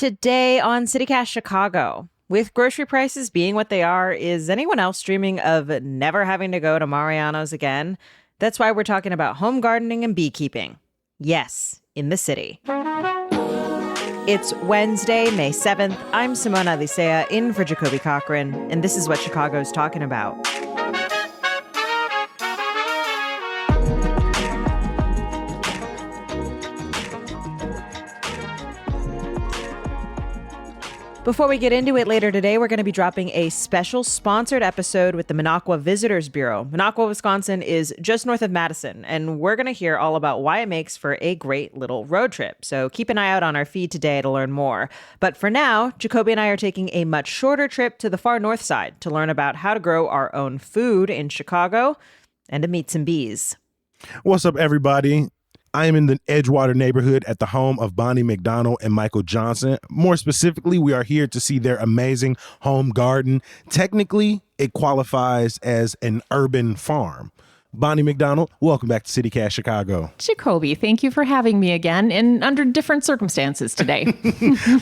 Today on CityCast Chicago, with grocery prices being what they are, is anyone else dreaming of never having to go to Mariano's again? That's why we're talking about home gardening and beekeeping. Yes, in the city. It's Wednesday, May 7th. I'm Simone Alicea in for Jacoby Cochran, and this is what Chicago's talking about. Before we get into it later today, we're going to be dropping a special sponsored episode with the Minocqua Visitors Bureau. Minocqua, Wisconsin is just north of Madison, and we're going to hear all about why it makes for a great little road trip. So keep an eye out on our feed today to learn more. But for now, Jacoby and I are taking a much shorter trip to the far north side to learn about how to grow our own food in Chicago and to meet some bees. What's up, everybody? I am in the Edgewater neighborhood at the home of McDonald and Michael Johnson. More specifically, we are here to see their amazing home garden. Technically, it qualifies as an urban farm. McDonald, welcome back to CityCast Chicago. Jacoby, thank you for having me again and under different circumstances today.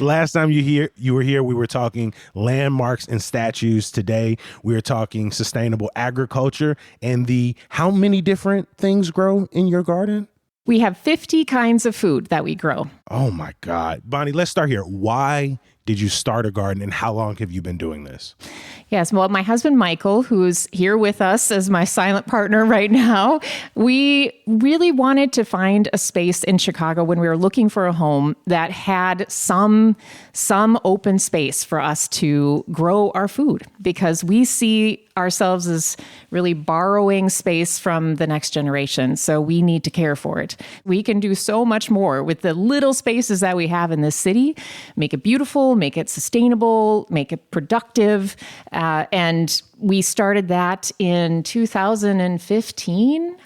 Last time you were here, we were talking landmarks and statues. Today, we are talking sustainable agriculture and how many different things grow in your garden? We have 50 kinds of food that we grow. Oh my God. Bonnie, let's start here. Why did you start a garden and how long have you been doing this? Yes, well, my husband, Michael, who's here with us as my silent partner right now, we really wanted to find a space in Chicago when we were looking for a home that had some open space for us to grow our food, because we see ourselves as really borrowing space from the next generation. So we need to care for it. We can do so much more with the little spaces that we have in this city, make it beautiful, make it sustainable, make it productive. And we started that in 2015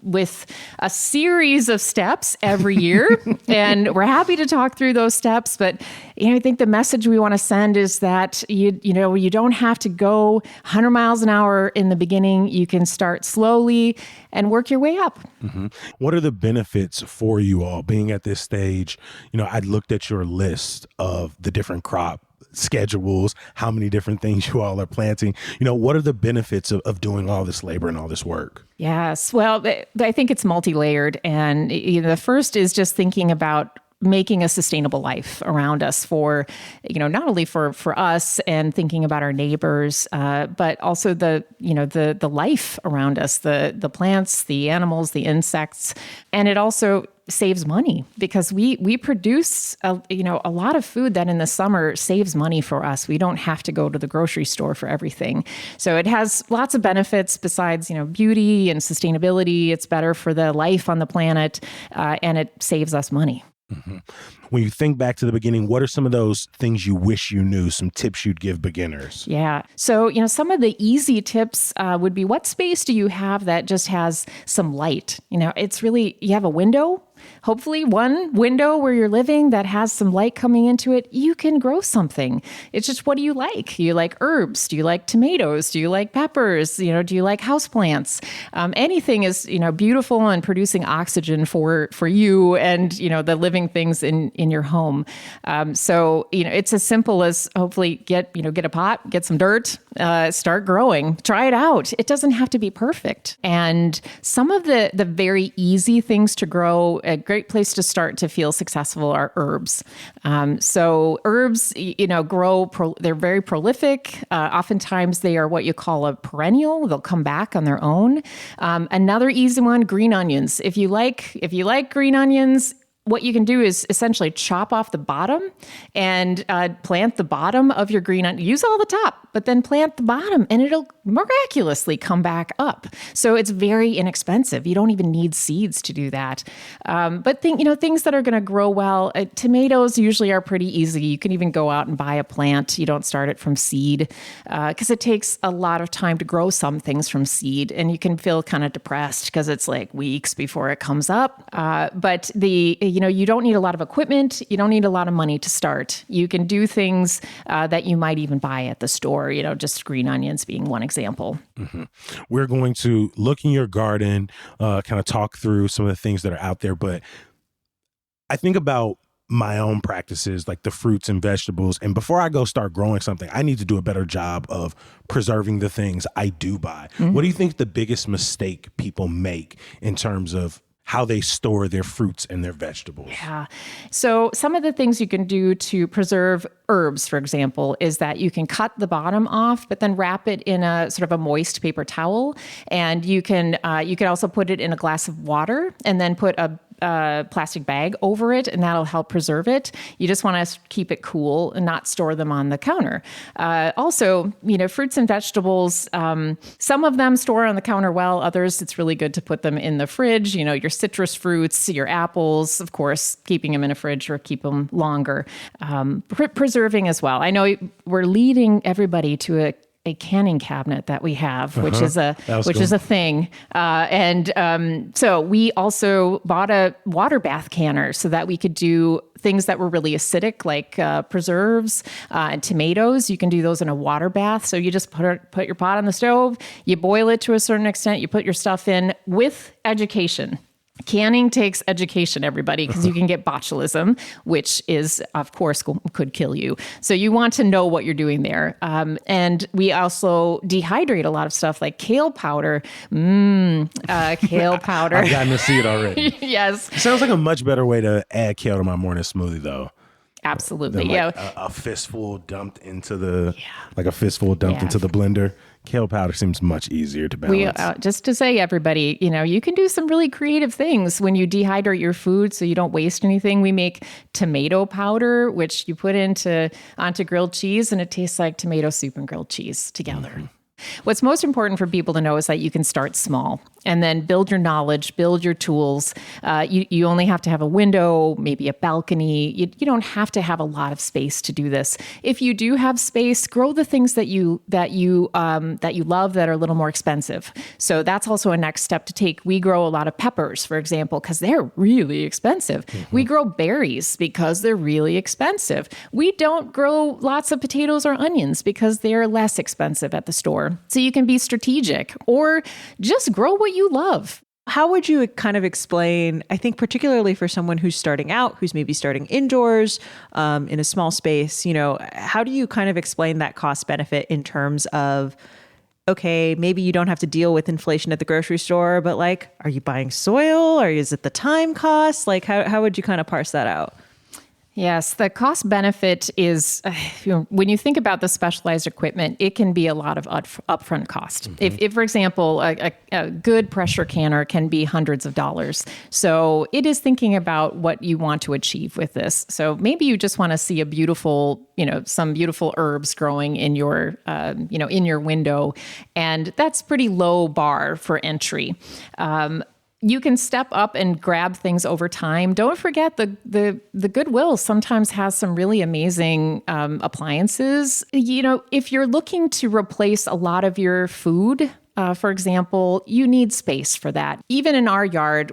with a series of steps every year. And we're happy to talk through those steps. But I think the message we want to send is that you don't have to go 100 miles an hour in the beginning. You can start slowly and work your way up. Mm-hmm. What are the benefits for you all being at this stage? I looked at your list of the different crop schedules, how many different things you all are planting. What are the benefits of doing all this labor and all this work? Yes. Well, I think it's multi-layered. And the first is just thinking about making a sustainable life around us for, not only for us and thinking about our neighbors, but also the life around us, the plants, the animals, the insects. And it also saves money because we produce a lot of food that in the summer saves money for us. We don't have to go to the grocery store for everything. So it has lots of benefits besides, beauty and sustainability. It's better for the life on the planet, and it saves us money. Mm-hmm. When you think back to the beginning, what are some of those things you wish you knew, some tips you'd give beginners? Yeah. So, some of the easy tips would be, what space do you have that just has some light? It's really, you have a window, hopefully one window where you're living that has some light coming into it. You can grow something. It's just, what do you like? Do you like herbs? Do you like tomatoes? Do you like peppers? Do you like houseplants? Anything is, beautiful and producing oxygen for you and, the living things in your home. So, it's as simple as hopefully get a pot, get some dirt, start growing, try it out. It doesn't have to be perfect. And some of the very easy things to grow, a great place to start to feel successful are herbs. So herbs, grow, they're very prolific. Oftentimes they are what you call a perennial. They'll come back on their own. Another easy one, green onions. If you like green onions, what you can do is essentially chop off the bottom and plant the bottom of your green onion. Use all the top, but then plant the bottom and it'll miraculously come back up. So it's very inexpensive. You don't even need seeds to do that. But things that are going to grow well, tomatoes usually are pretty easy. You can even go out and buy a plant. You don't start it from seed because it takes a lot of time to grow some things from seed, and you can feel kind of depressed because it's like weeks before it comes up. But you don't need a lot of equipment. You don't need a lot of money to start. You can do things that you might even buy at the store, just green onions being one example. Mm-hmm. We're going to look in your garden, kind of talk through some of the things that are out there. But I think about my own practices, like the fruits and vegetables. And before I go start growing something, I need to do a better job of preserving the things I do buy. What do you think the biggest mistake people make in terms of how they store their fruits and their vegetables? Yeah. So some of the things you can do to preserve herbs, for example, is that you can cut the bottom off, but then wrap it in a sort of a moist paper towel. And you can also put it in a glass of water and then put a plastic bag over it, and that'll help preserve it. You just want to keep it cool and not store them on the counter. Also, fruits and vegetables, some of them store on the counter well. Others, it's really good to put them in the fridge. Your citrus fruits, your apples, of course, keeping them in a fridge or keep them longer. Preserving as well. I know we're leading everybody to a canning cabinet that we have, which is a thing. So we also bought a water bath canner so that we could do things that were really acidic, like preserves and tomatoes. You can do those in a water bath. So you just put your pot on the stove, you boil it to a certain extent, you put your stuff in with education. Canning takes education, everybody, because you can get botulism, which is, of course, could kill you. So you want to know what you're doing there. And we also dehydrate a lot of stuff like kale powder. Kale powder. I've gotten to see it already. Yes. Sounds like a much better way to add kale to my morning smoothie, though. Absolutely. Than a fistful dumped into the into the blender. Kale powder seems much easier to balance. Just to say, everybody, you can do some really creative things when you dehydrate your food so you don't waste anything. We make tomato powder, which you put onto grilled cheese, and it tastes like tomato soup and grilled cheese together. Mm-hmm. What's most important for people to know is that you can start small and then build your knowledge, build your tools. You only have to have a window, maybe a balcony. You don't have to have a lot of space to do this. If you do have space, grow the things that you love that are a little more expensive. So that's also a next step to take. We grow a lot of peppers, for example, because they're really expensive. Mm-hmm. We grow berries because they're really expensive. We don't grow lots of potatoes or onions because they're less expensive at the store. So you can be strategic or just grow what you love. How would you kind of explain, I think particularly for someone who's starting out, who's maybe starting indoors in a small space, how do you kind of explain that cost benefit in terms of, okay, maybe you don't have to deal with inflation at the grocery store, but are you buying soil or is it the time cost? How would you kind of parse that out? Yes, the cost benefit is, when you think about the specialized equipment, it can be a lot of upfront cost. Mm-hmm. If, for example, a good pressure canner can be hundreds of dollars. So it is thinking about what you want to achieve with this. So maybe you just want to see a beautiful, some beautiful herbs growing in your, in your window. And that's pretty low bar for entry. You can step up and grab things over time. Don't forget the Goodwill sometimes has some really amazing appliances. If you're looking to replace a lot of your food, for example, you need space for that. Even in our yard,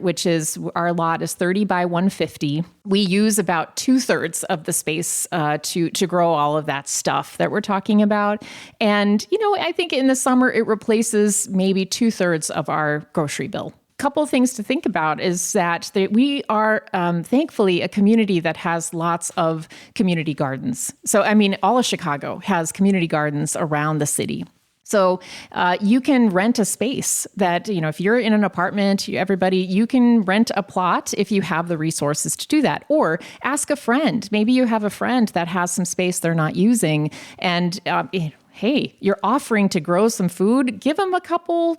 our lot is 30 by 150, we use about 2/3 of the space to grow all of that stuff that we're talking about. And, I think in the summer, it replaces maybe 2/3 of our grocery bill. Couple of things to think about is that we are thankfully a community that has lots of community gardens. So, all of Chicago has community gardens around the city. So you can rent a space that, if you're in an apartment, you can rent a plot if you have the resources to do that. Or ask a friend. Maybe you have a friend that has some space they're not using. And, hey, you're offering to grow some food. Give them a couple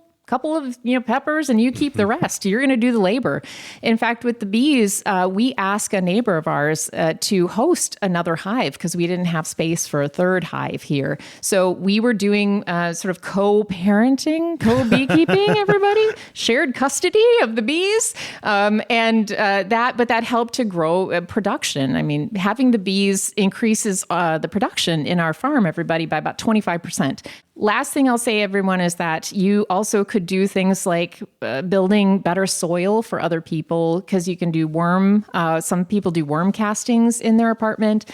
of peppers and you keep the rest. You're going to do the labor. In fact, with the bees, we asked a neighbor of ours to host another hive because we didn't have space for a third hive here. So we were doing sort of co-parenting, co-beekeeping, everybody, shared custody of the bees. That helped to grow production. Having the bees increases the production in our farm, everybody, by about 25%. Last thing I'll say, everyone, is that you also could do things like building better soil for other people because you can do some people do worm castings in their apartment.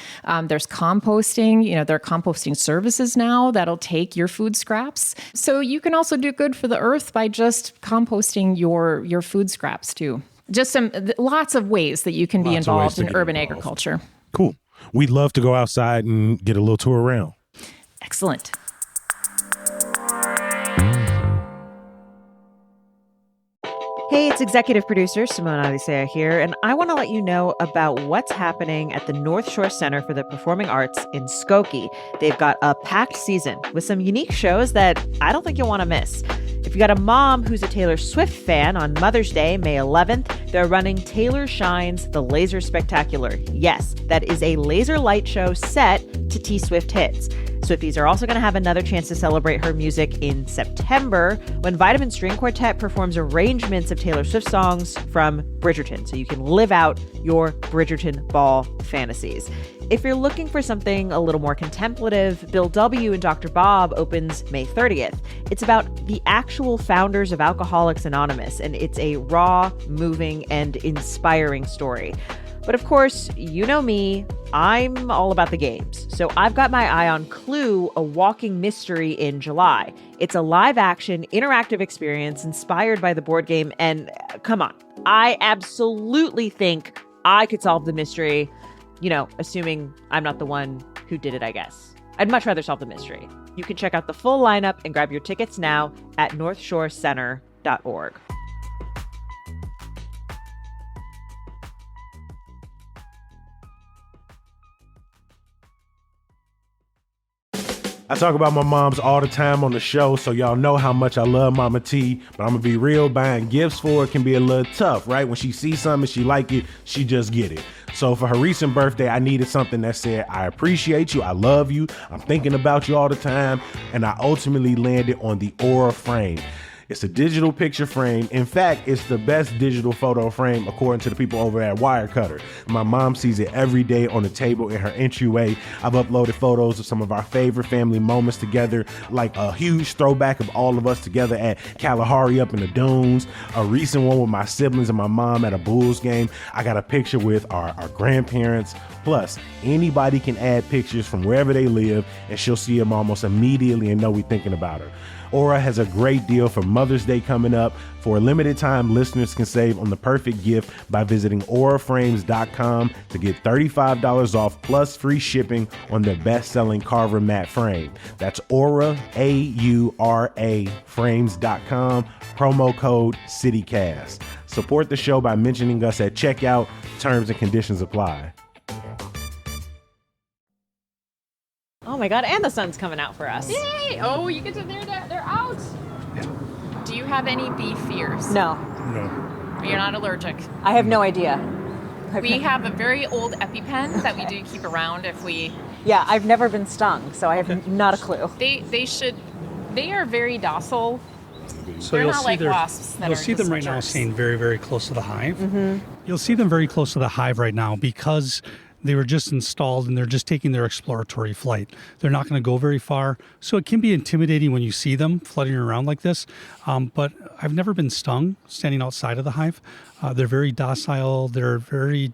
There's composting. There are composting services now that'll take your food scraps. So you can also do good for the earth by just composting your food scraps too. Just lots of ways that you can be Lots of ways involved to in get urban involved. agriculture. Cool. We'd love to go outside and get a little tour around. Excellent. Hey, it's executive producer Simone Alicea here, and I want to let you know about what's happening at the North Shore Center for the Performing Arts in Skokie. They've got a packed season with some unique shows that I don't think you'll want to miss. If you got a mom who's a Taylor Swift fan, on Mother's Day, May 11th, they're running Taylor Shines The Laser Spectacular. Yes, that is a laser light show set to T-Swift hits. Swifties are also going to have another chance to celebrate her music in September when Vitamin String Quartet performs arrangements of Taylor Swift songs from Bridgerton, so you can live out your Bridgerton ball fantasies. If you're looking for something a little more contemplative, Bill W. and Dr. Bob opens May 30th. It's about the actual founders of Alcoholics Anonymous, and it's a raw, moving, and inspiring story. But of course, you know me, I'm all about the games. So I've got my eye on Clue, a walking mystery in July. It's a live-action, interactive experience inspired by the board game. And come on, I absolutely think I could solve the mystery, assuming I'm not the one who did it, I guess. I'd much rather solve the mystery. You can check out the full lineup and grab your tickets now at northshorecenter.org. I talk about my moms all the time on the show, so y'all know how much I love Mama T, but I'm gonna be real, buying gifts for her can be a little tough, right? When she sees something, she like it, she just get it. So for her recent birthday, I needed something that said, I appreciate you, I love you, I'm thinking about you all the time, and I ultimately landed on the Aura frame. It's a digital picture frame. In fact, it's the best digital photo frame according to the people over at Wirecutter. My mom sees it every day on the table in her entryway. I've uploaded photos of some of our favorite family moments together, like a huge throwback of all of us together at Kalahari up in the dunes, a recent one with my siblings and my mom at a Bulls game. I got a picture with our grandparents. Plus, anybody can add pictures from wherever they live, and she'll see them almost immediately and know we're thinking about her. Aura has a great deal for Mother's Day coming up. For a limited time, listeners can save on the perfect gift by visiting auraframes.com to get $35 off plus free shipping on their best-selling Carver matte frame. That's Aura, A-U-R-A, frames.com, promo code CityCast. Support the show by mentioning us at checkout. Terms and conditions apply. Oh my God, and the sun's coming out for us. Yay! Oh, you get to, they're out. Do you have any bee fears? No, You're not allergic. I have no idea. We have a very old EpiPen that we do keep around if we... Yeah, I've never been stung, so I have not a clue. They are very docile. So They're you'll not see like wasps that you'll are see them just right now jerks. staying very, very close to the hive. You'll see them very close to the hive right now because they were just installed and they're just taking their exploratory flight. They're not going to go very far. So it can be intimidating when you see them fluttering around like this. But I've never been stung standing outside of the hive. They're very docile. They're very,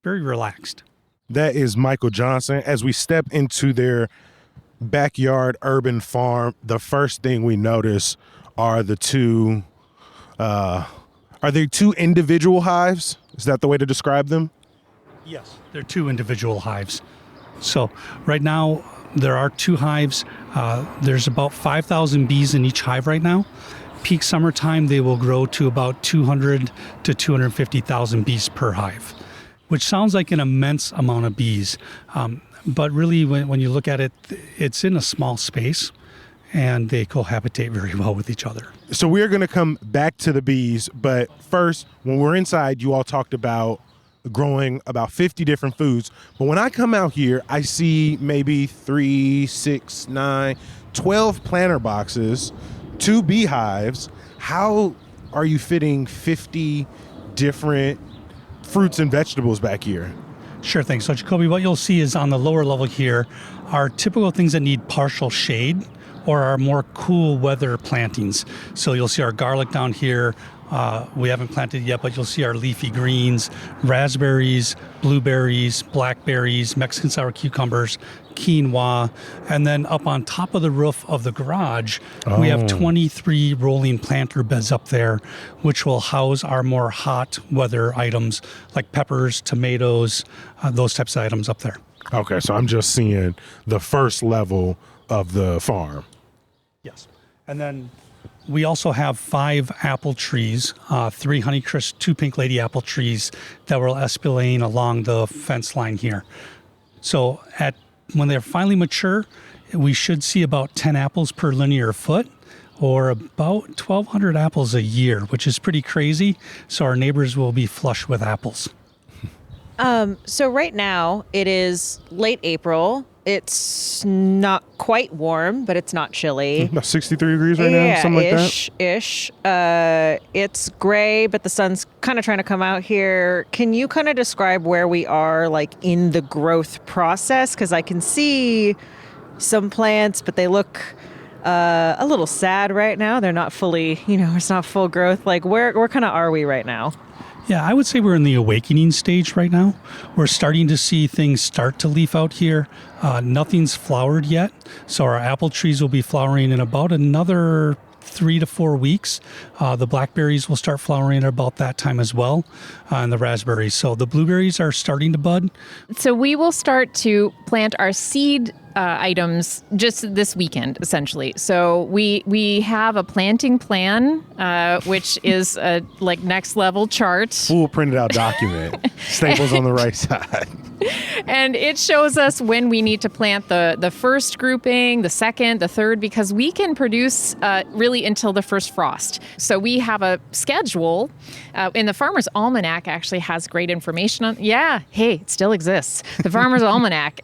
very relaxed. That is Michael Johnson. As we step into their backyard urban farm, the first thing we notice are the two, are they two individual hives? Is that the way to describe them? Yes, they're two individual hives. So right now there are two hives. There's about 5,000 bees in each hive right now. Peak summertime, they will grow to about 200 to 250,000 bees per hive, which sounds like an immense amount of bees. But really, when you look at it, it's in a small space and they cohabitate very well with each other. So we're going to come back to the bees, but first, when we're inside, you all talked about growing about 50 different foods. But when I come out here, I see maybe 3, 6, 9, 12 planter boxes, 2 beehives. How are you fitting 50 different fruits and vegetables back here? Sure thing. So Jacoby, what you'll see is on the lower level here are typical things that need partial shade or our more cool weather plantings. So you'll see our garlic down here, We haven't planted yet, but you'll see our leafy greens, raspberries, blueberries, blackberries, Mexican sour cucumbers, quinoa, and then up on top of the roof of the garage, we have 23 rolling planter beds up there, which will house our more hot weather items like peppers, tomatoes, those types of items up there. Okay, so I'm just seeing the first level of the farm. Yes. And then we also have 5 apple trees, 3 Honeycrisp, 2 Pink Lady apple trees that will espalier along the fence line here. So when they're finally mature, we should see about 10 apples per linear foot, or about 1,200 apples a year, which is pretty crazy. So our neighbors will be flush with apples. So right now it is late April. It's not quite warm, but it's not chilly. About 63 degrees right now, something like that? Ish. It's gray, but the sun's kind of trying to come out here. Can you kind of describe where we are, like, in the growth process? Because I can see some plants, but they look a little sad right now. They're not fully, it's not full growth. Like, where kind of are we right now? Yeah, I would say we're in the awakening stage right now. We're starting to see things start to leaf out here. Nothing's flowered yet, so our apple trees will be flowering in about another 3 to 4 weeks. The blackberries will start flowering at about that time as well, and the raspberries. So the blueberries are starting to bud. So we will start to plant our seed items just this weekend, essentially. So we have a planting plan, which is a next level chart. Full printed out document. Staples on the right side. And it shows us when we need to plant the first grouping, the second, the third, because we can produce really until the first frost. So we have a schedule. And the Farmer's Almanac actually has great information on. Yeah, hey, it still exists. The Farmer's Almanac.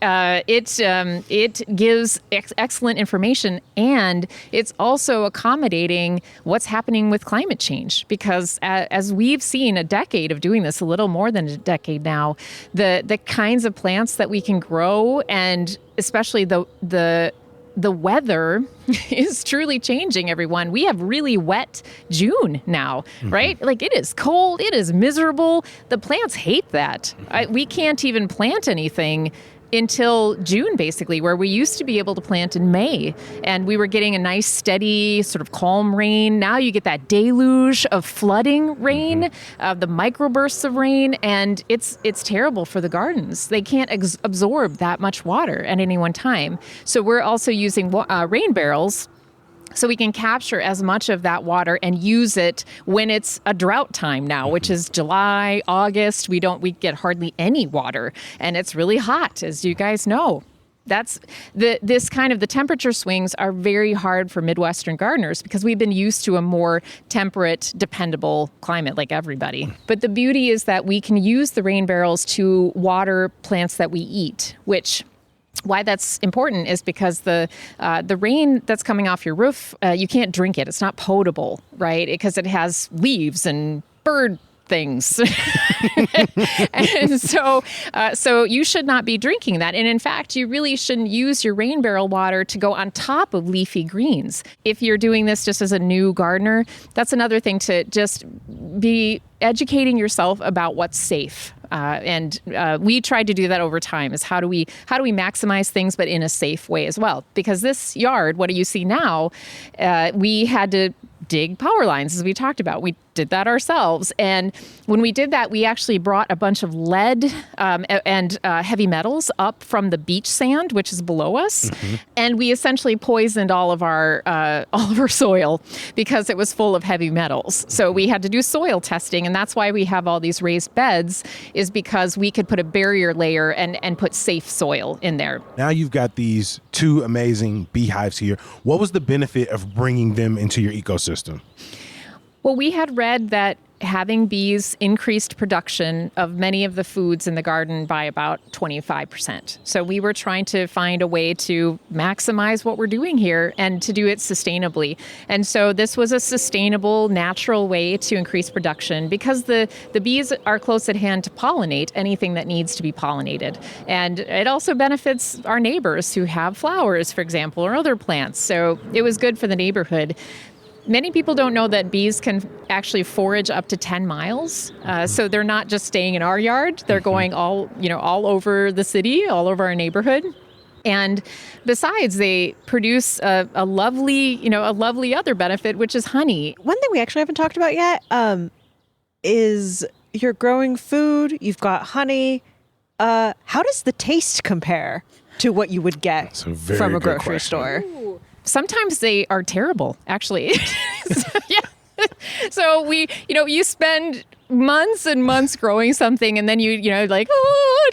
It gives excellent information, and it's also accommodating what's happening with climate change. Because as we've seen a decade of doing this, a little more than a decade now, the kinds of plants that we can grow, and especially the weather is truly changing, everyone. We have really wet June now, right? Like, it is cold, it is miserable. The plants hate that. We can't even plant anything until June, basically, where we used to be able to plant in May, and we were getting a nice, steady, sort of calm rain. Now you get that deluge of flooding rain, the microbursts of rain, and it's terrible for the gardens. They can't absorb that much water at any one time. So we're also using rain barrels, so we can capture as much of that water and use it when it's a drought time now, which is July, August. We get hardly any water, and it's really hot, as you guys know. That's this kind of the temperature swings are very hard for Midwestern gardeners because we've been used to a more temperate, dependable climate like everybody. But the beauty is that we can use the rain barrels to water plants that we eat, why that's important is because the rain that's coming off your roof, you can't drink it. It's not potable, right? Because it has leaves and bird things. And so you should not be drinking that. And in fact, you really shouldn't use your rain barrel water to go on top of leafy greens. If you're doing this just as a new gardener, that's another thing, to just be educating yourself about what's safe. And we tried to do that over time, is how do we maximize things, but in a safe way as well? Because this yard, what do you see now, we had to dig power lines, as we talked about. We did that ourselves. And when we did that, we actually brought a bunch of lead and heavy metals up from the beach sand, which is below us. And we essentially poisoned all of our soil because it was full of heavy metals. So we had to do soil testing. And that's why we have all these raised beds, is because we could put a barrier layer and put safe soil in there. Now you've got these 2 amazing beehives here. What was the benefit of bringing them into your ecosystem? Well, we had read that having bees increased production of many of the foods in the garden by about 25%. So we were trying to find a way to maximize what we're doing here and to do it sustainably. And so this was a sustainable, natural way to increase production, because the bees are close at hand to pollinate anything that needs to be pollinated. And it also benefits our neighbors who have flowers, for example, or other plants. So it was good for the neighborhood. Many people don't know that bees can actually forage up to 10 miles. So they're not just staying in our yard. They're going all over the city, all over our neighborhood. And besides, they produce a lovely other benefit, which is honey. One thing we actually haven't talked about yet is you're growing food. You've got honey. How does the taste compare to what you would get from a grocery store? Sometimes they are terrible, actually. So you spend months and months growing something, and then you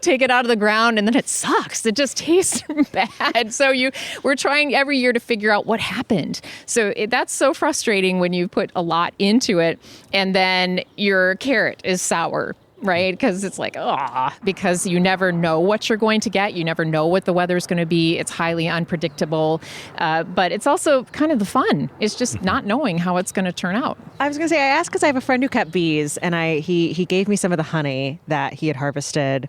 take it out of the ground, and then it sucks. It just tastes bad. So we're trying every year to figure out what happened. So that's so frustrating when you put a lot into it, and then your carrot is sour. Right? Because it's like, because you never know what you're going to get. You never know what the weather's going to be. It's highly unpredictable. But it's also kind of the fun. It's just not knowing how it's going to turn out. I was going to say, I asked because I have a friend who kept bees, and he gave me some of the honey that he had harvested.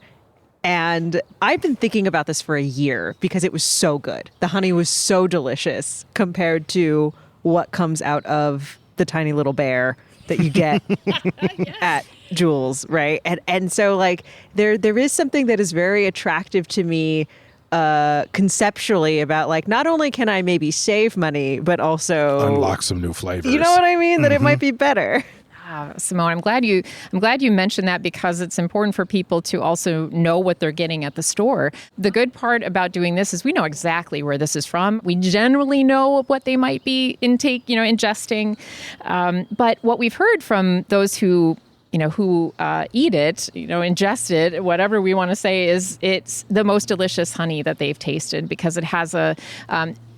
And I've been thinking about this for a year because it was so good. The honey was so delicious compared to what comes out of the tiny little bear that you get at Jules, right? And so like there is something that is very attractive to me conceptually about like not only can I maybe save money, but also unlock some new flavors. You know what I mean? That it might be better. Simone, I'm glad you mentioned that because it's important for people to also know what they're getting at the store. The good part about doing this is we know exactly where this is from. We generally know what they might be ingesting. But what we've heard from those who eat it, ingest it, whatever we want to say, is it's the most delicious honey that they've tasted because it has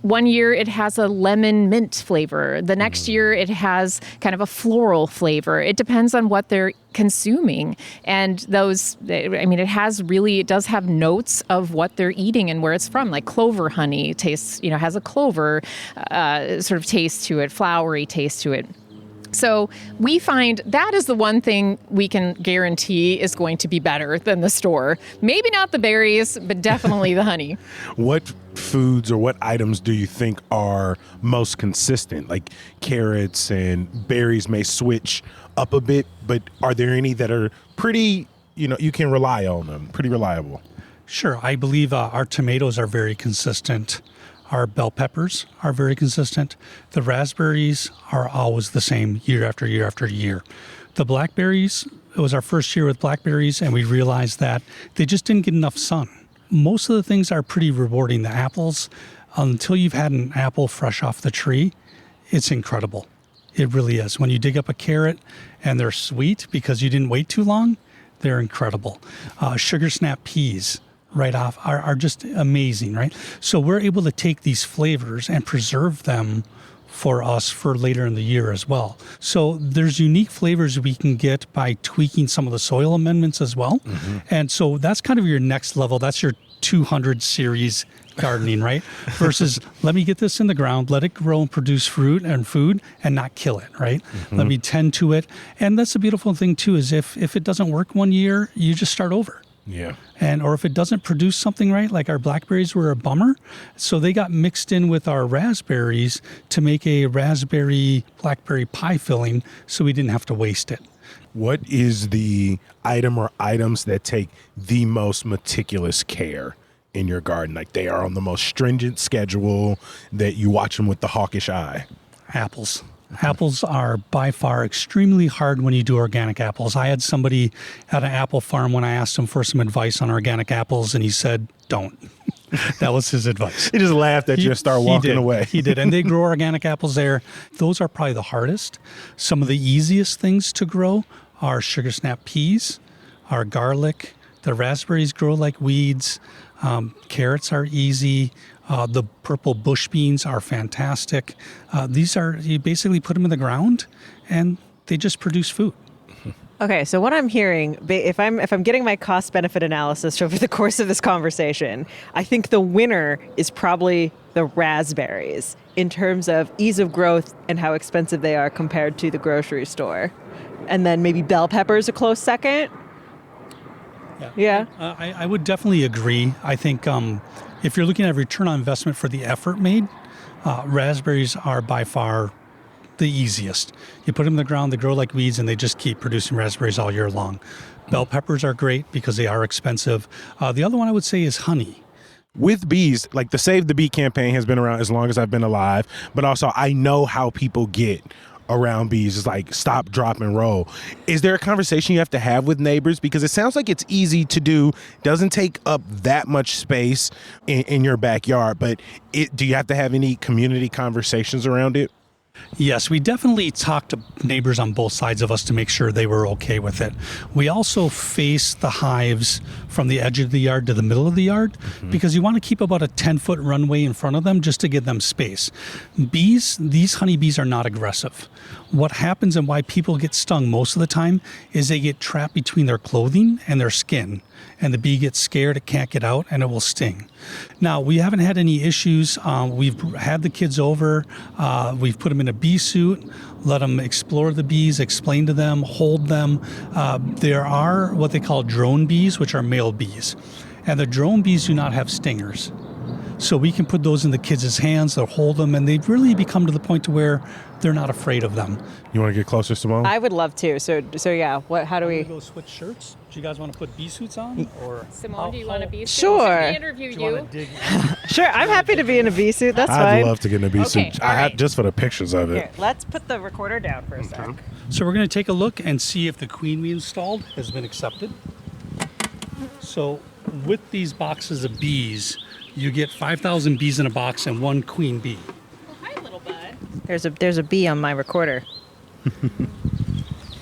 one year it has a lemon mint flavor. The next year it has kind of a floral flavor. It depends on what they're consuming. And it does have notes of what they're eating and where it's from. Like clover honey has a clover sort of taste to it, flowery taste to it. So we find that is the one thing we can guarantee is going to be better than the store. Maybe not the berries, but definitely the honey. What foods or what items do you think are most consistent? Like carrots and berries may switch up a bit, but are there any that are pretty, you can rely on them, pretty reliable? Sure. I believe our tomatoes are very consistent. Our bell peppers are very consistent. The raspberries are always the same year after year after year. The blackberries, it was our first year with blackberries, and we realized that they just didn't get enough sun. Most of the things are pretty rewarding. The apples, until you've had an apple fresh off the tree, it's incredible. It really is. When you dig up a carrot and they're sweet because you didn't wait too long, they're incredible. Sugar snap peas, right off are just amazing, right? So we're able to take these flavors and preserve them for us for later in the year as well. So there's unique flavors we can get by tweaking some of the soil amendments as well. Mm-hmm. And so that's kind of your next level. That's your 200 series gardening, right? Versus let me get this in the ground, let it grow and produce fruit and food and not kill it, right? Mm-hmm. Let me tend to it. And that's the beautiful thing too, is if it doesn't work one year, you just start over. Yeah. Or if it doesn't produce something right, like our blackberries were a bummer. So they got mixed in with our raspberries to make a raspberry blackberry pie filling so we didn't have to waste it. What is the item or items that take the most meticulous care in your garden? Like they are on the most stringent schedule that you watch them with the hawkish eye? Apples. Apples are by far extremely hard when you do organic apples. I had somebody at an apple farm when I asked him for some advice on organic apples, and he said, don't. That was his advice. He just laughed at you and started walking away. He did. And they grow organic apples there. Those are probably the hardest. Some of the easiest things to grow are sugar snap peas, our garlic. The raspberries grow like weeds. Carrots are easy. The purple bush beans are fantastic. You basically put them in the ground and they just produce food. Okay, so what I'm hearing, if I'm getting my cost benefit analysis over the course of this conversation, I think the winner is probably the raspberries in terms of ease of growth and how expensive they are compared to the grocery store. And then maybe bell peppers a close second. Yeah. I would definitely agree. I think if you're looking at return on investment for the effort made, raspberries are by far the easiest. You put them in the ground, they grow like weeds, and they just keep producing raspberries all year long. Bell peppers are great because they are expensive. The other one I would say is honey. With bees, like the Save the Bee campaign has been around as long as I've been alive, but also I know how people get around bees. It's like stop, drop, and roll. Is there a conversation you have to have with neighbors? Because it sounds like it's easy to do, doesn't take up that much space in your backyard, but do you have to have any community conversations around it? Yes, we definitely talked to neighbors on both sides of us to make sure they were okay with it. We also face the hives from the edge of the yard to the middle of the yard because you want to keep about a 10-foot runway in front of them just to give them space. Bees, these honeybees are not aggressive. What happens and why people get stung most of the time is they get trapped between their clothing and their skin. And the bee gets scared, it can't get out, and it will sting. Now, we haven't had any issues. We've had the kids over. We've put them in a bee suit, let them explore the bees, explain to them, hold them. There are what they call drone bees, which are male bees. And the drone bees do not have stingers. So we can put those in the kids' hands, they'll hold them, and they've really become to the point to where they're not afraid of them. You want to get closer, Simone? I would love to. So yeah, how do we Go switch shirts? Do you guys want to put bee suits on? Or Simone, do you want to be? Sure. Should we interview do you want to dig? Sure, I'm happy to be in a bee suit. That's I'd fine. love to get in a bee Okay, suit. all I had right. just for the pictures of it. Here, let's put the recorder down for a sec. So we're going to take a look and see if the queen we installed has been accepted. So with these boxes of bees, you get 5,000 bees in a box and one queen bee. Hi, little bud. There's a bee on my recorder.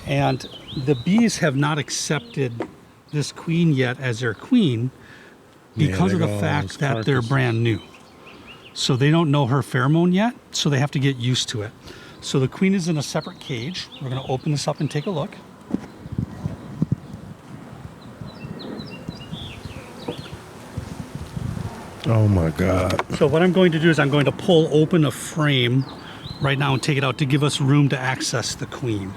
And the bees have not accepted this queen yet as their queen because Yeah, of the they got fact those that they're carcasses. brand new. So they don't know her pheromone yet, so they have to get used to it. So the queen is in a separate cage. We're going to open this up and take a look. Oh my God. So what I'm going to do is I'm going to pull open a frame right now and take it out to give us room to access the queen.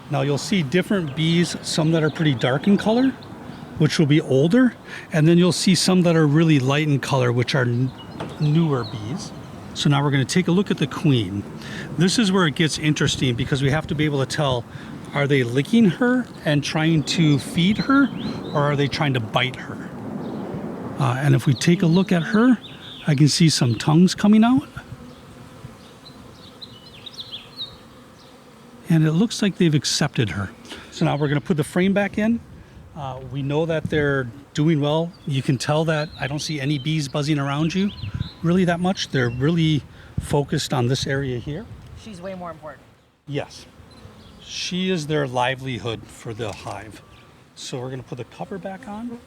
Now you'll see different bees, some that are pretty dark in color, which will be older, and then you'll see some that are really light in color, which are newer bees. So now we're going to take a look at the queen. This is where it gets interesting because we have to be able to tell, are they licking her and trying to feed her, or are they trying to bite her? And if we take a look at her, I can see some tongues coming out. And it looks like they've accepted her. So now we're going to put the frame back in. We know that they're doing well. You can tell that I don't see any bees buzzing around you really that much. They're really focused on this area here. She's way more important. Yes. She is their livelihood for the hive. So we're going to put the cover back on.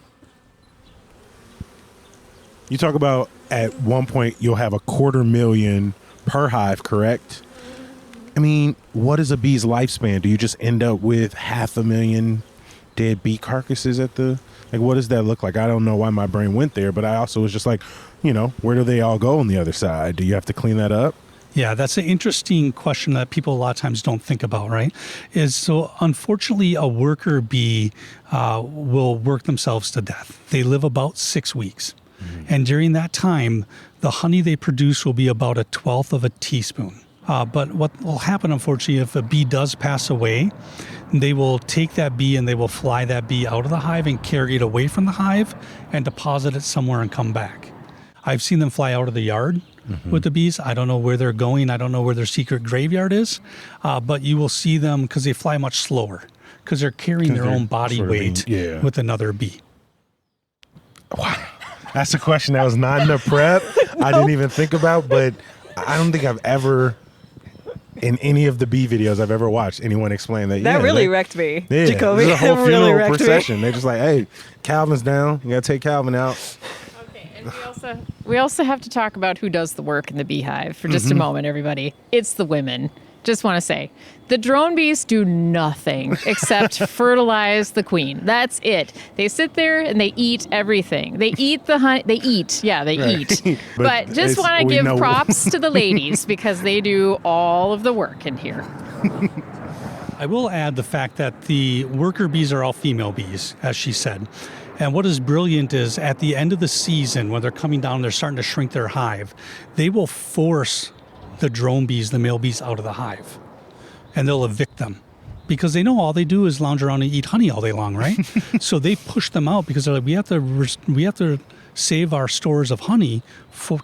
You talk about at one point you'll have 250,000 per hive, correct? I mean, what is a bee's lifespan? Do you just end up with 500,000 dead bee carcasses at the, like, what does that look like? I don't know why my brain went there, but I also was just like, you know, where do they all go on the other side? Do you have to clean that up? Yeah, that's an interesting question that people a lot of times don't think about, right? So unfortunately, a worker bee will work themselves to death. They live about 6 weeks. And during that time, the honey they produce will be about 1/12 of a teaspoon. But what will happen, unfortunately, if a bee does pass away, they will take that bee and they will fly that bee out of the hive and carry it away from the hive and deposit it somewhere and come back. I've seen them fly out of the yard with the bees. I don't know where they're going. I don't know where their secret graveyard is. But you will see them because they fly much slower because they're carrying their own body sort of being- weight yeah. with another bee. Wow. That's a question that was not in the prep. I didn't even think about, but I don't think I've ever, in any of the bee videos I've ever watched, anyone explain that. That yeah, really they- wrecked me, Yeah, Jacoby. there's a whole It really funeral wrecked me. procession. They're just like, hey, Calvin's down. You got to take Calvin out. Okay, and we also have to talk about who does the work in the beehive for just a moment, everybody. It's the women. Just want to say, the drone bees do nothing except fertilize the queen. That's it. They sit there and they eat everything. They eat the honey. They eat. Yeah, they Right. eat. But just it's- want to we give know- props to the ladies because they do all of the work in here. I will add the fact that the worker bees are all female bees, as she said. And what is brilliant is at the end of the season, when they're coming down, they're starting to shrink their hive, they will force the drone bees, the male bees, out of the hive. And they'll evict them because they know all they do is lounge around and eat honey all day long, right? So they push them out because they're like, we have to save our stores of honey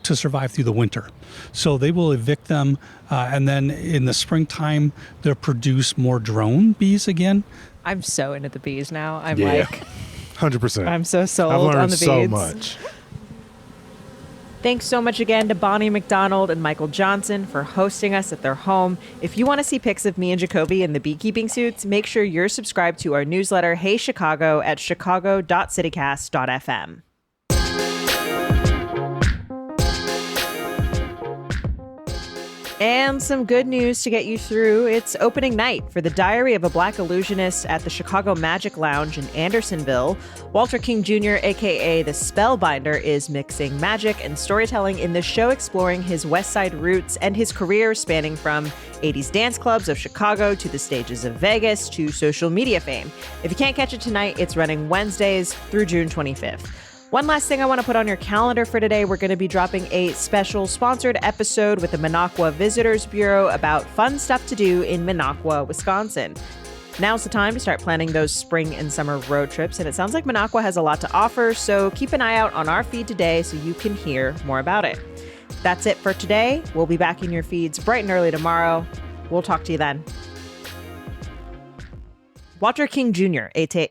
to survive through the winter. So they will evict them, and then in the springtime, they'll produce more drone bees again. I'm so into the bees now. I'm Yeah. like, 100%. I'm so sold I've on learned the bees. so much. Thanks so much again to Bonnie McDonald and Michael Johnson for hosting us at their home. If you want to see pics of me and Jacoby in the beekeeping suits, make sure you're subscribed to our newsletter, Hey Chicago, at chicago.citycast.fm. And some good news to get you through. It's opening night for the Diary of a Black Illusionist at the Chicago Magic Lounge in Andersonville. Walter King Jr., a.k.a. the Spellbinder, is mixing magic and storytelling in the show, exploring his West Side roots and his career spanning from 80s dance clubs of Chicago to the stages of Vegas to social media fame. If you can't catch it tonight, it's running Wednesdays through June 25th. One last thing I want to put on your calendar for today. We're going to be dropping a special sponsored episode with the Minocqua Visitors Bureau about fun stuff to do in Minocqua, Wisconsin. Now's the time to start planning those spring and summer road trips, and it sounds like Minocqua has a lot to offer, so keep an eye out on our feed today so you can hear more about it. That's it for today. We'll be back in your feeds bright and early tomorrow. We'll talk to you then. Walter King Jr., Okay.